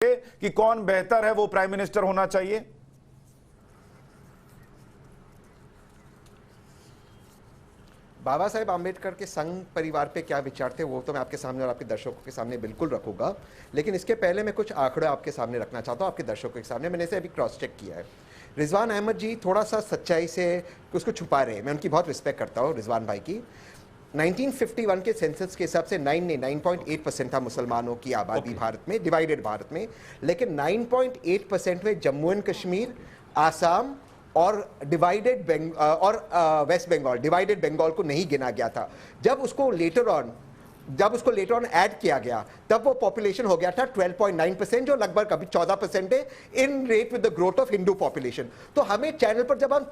कि कौन बेहतर है वो प्राइम मिनिस्टर होना चाहिए? बाबा साहेब आम्बेडकर के संघ परिवार पे क्या विचार थे वो तो मैं आपके सामने और आपके दर्शकों के सामने बिल्कुल रखूंगा, लेकिन इसके पहले मैं कुछ आंकड़े आपके सामने रखना चाहता हूं आपके दर्शकों के सामने। मैंने इसे अभी क्रॉस चेक किया है। रिजवान अहमद जी थोड़ा सा सच्चाई से उसको छुपा रहे हैं, मैं उनकी बहुत रिस्पेक्ट करता हूँ रिजवान भाई की। 1951 के सेंसस के हिसाब से 9.8% था मुसलमानों की आबादी भारत में, डिवाइडेड भारत में, लेकिन 9.8% में जम्मू एंड कश्मीर, आसाम और वेस्ट बंगाल, डिवाइडेड बंगाल को नहीं गिना गया था। जब उसको लेटर ऑन ऐड किया गया तब वो पॉपुलेशन हो गया था 12.9%, जो लगभग अभी 14% है in rate with the growth of Hindu population. तो हमें चैनल पर जब हम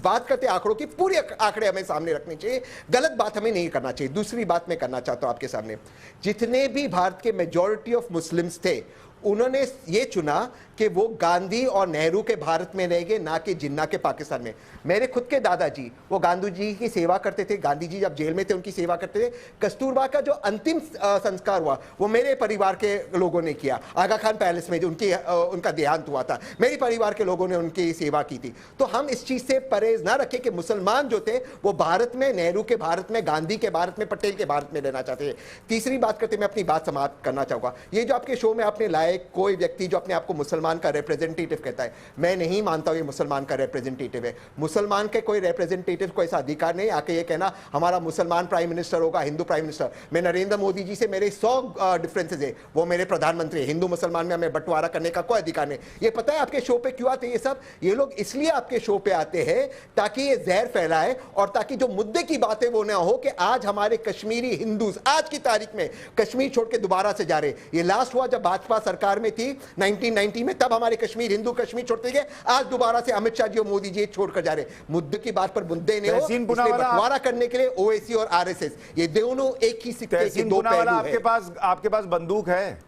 बात करते हैं आंकड़ों की, पूरे आंकड़े हमें सामने रखने चाहिए, गलत बात हमें नहीं करना चाहिए। दूसरी बात मैं करना चाहता हूं आपके सामने, जितने भी भारत के मेजॉरिटी ऑफ मुस्लिम्स थे उन्होंने ये चुना कि वो गांधी और नेहरू के भारत में रहेंगे, ना कि जिन्ना के पाकिस्तान में। मेरे खुद के दादाजी वो गांधी जी की सेवा करते थे, गांधी जी जब जेल में थे उनकी सेवा करते थे। कस्तूरबा का जो अंतिम संस्कार हुआ वो मेरे परिवार के लोगों ने किया। आगा खान पैलेस में जो उनका देहांत हुआ था, मेरे परिवार के लोगों ने उनकी सेवा की थी। तो हम इस चीज से परहेज ना रखें कि मुसलमान जो थे वो भारत में, नेहरू के भारत में, गांधी के भारत में, पटेल के भारत में रहना चाहते थे। तीसरी बात करते मैं अपनी बात समाप्त करना चाहूंगा। ये जो आपके शो में आपने लाए कोई व्यक्ति जो अपने आप को मुसलमान का रिप्रेजेंटेटिव कहता है, मैं नहीं मानता हूं ये मुसलमान का रिप्रेजेंटेटिव है। मुसलमान के कोई रिप्रेजेंटेटिव को ऐसा अधिकार नहीं आके ये कहना हमारा मुसलमान प्राइम मिनिस्टर होगा, हिंदू प्राइम मिनिस्टर। मैं नरेंद्र मोदी जी से मेरे 100 डिफरेंसेज है, वो मेरे प्रधानमंत्री है। हिंदू मुसलमान में हमें बंटवारा करने का कोई अधिकार नहीं। ये पता है आपके शो पे क्यों आते ये सब? ये लोग इसलिए आपके शो पे आते हैं ताकि ये जहर फैलाए और ताकि जो मुद्दे की बातें वो ना हो कि आज हमारे कश्मीरी हिंदू आज की तारीख में कश्मीर छोड़ के दोबारा से जा रहे। ये लास्ट हुआ जब भाजपा सरकार में थी 1990 में, तब हमारे कश्मीर हिंदू कश्मीर छोड़ते गए। आज दोबारा से अमित शाह जी और मोदी जी छोड़कर जा रहे। मुद्दे की बात पर मुद्दे नहीं हो, इसलिए बंटवारा करने के लिए ओवैसी और आरएसएस, ये दोनों एक ही सिक्के के दो पहलू हैं। आपके पास बंदूक है?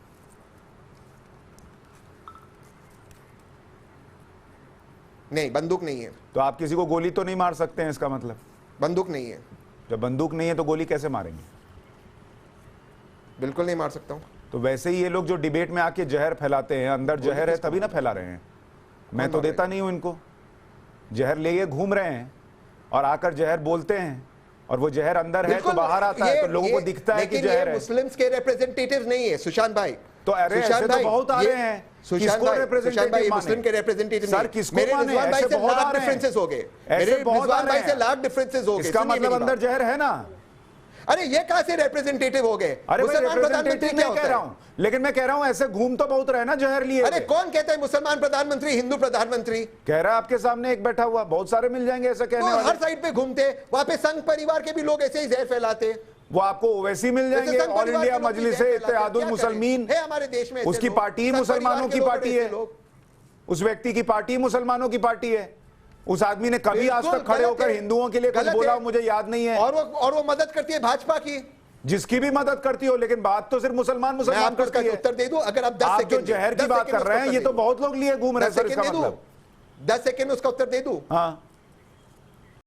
नहीं, बंदूक नहीं है। तो आप किसी को गोली तो नहीं मार सकते हैं, इसका मतलब? बंदूक नहीं है। जब बंदूक नहीं है तो गोली कैसे मारेंगे? बिल्कुल नहीं मार सकता हूं। तो वैसे ही ये लोग जो डिबेट में आके जहर फैलाते हैं, अंदर जहर है तभी ना फैला रहे हैं। मैं तो देता नहीं हूं इनको। जहर ले घूम रहे हैं और आकर जहर बोलते हैं, और वो जहर अंदर है तो बाहर आता है, तो लोगों को दिखता है कि जहर है। मुस्लिम्स के रिप्रेजेंटेटिव नहीं है सुशांत भाई। तो अरे ऐसे तो बहुत आ रहे हैं। सुशांत भाई मुस्लिम के रिप्रेजेंटेटिव सर, किसको मेरे माने? रिजवान भाई ऐसे से बहुत लाख आ रहे हैं। डिफरेंसेस हो गए। ऐसे मेरे बहुत आ रिजवान रहे भाई से हैं। लाख डिफरेंसेस हो गए। इसका मतलब अंदर जहर है ना। अरे ये कहां से रिप्रेजेंटेटिव हो गए? अरे मुसलमान प्रधानमंत्री क्या कह रहा हूं, लेकिन मैं कह रहा हूं ऐसे घूम तो बहुत रहे ना जहर लिए। अरे कौन कहता है मुसलमान प्रधानमंत्री, हिंदू प्रधानमंत्री? कह रहा है आपके सामने एक बैठा हुआ, बहुत सारे मिल जाएंगे ऐसे कहने वाले। हर साइड पे घूमते, वहां पे संघ परिवार के भी लोग ऐसे ही जहर फैलाते। वो आपको ओवैसी मिल जाएंगे, ऑल इंडिया मजलिसे इत्तेहादुल मुसलमीन है हमारे देश में, उसकी पार्टी मुसलमानों की पार्टी है, उस व्यक्ति की पार्टी मुसलमानों की पार्टी है। उस आदमी ने कभी आज तक खड़े होकर हिंदुओं के लिए कुछ बोला मुझे याद नहीं है। और वो मदद करती है भाजपा की, जिसकी भी मदद करती हो, लेकिन बात तो सिर्फ मुसलमान करती है। उत्तर दे दूं? अगर आप 10 सेकंड जो जहर की बात कर रहे हैं, ये तो बहुत लोग लिए घूम रहे हैं सर, इसका मतलब 10 सेकंड उसका उत्तर दे दूं? हाँ।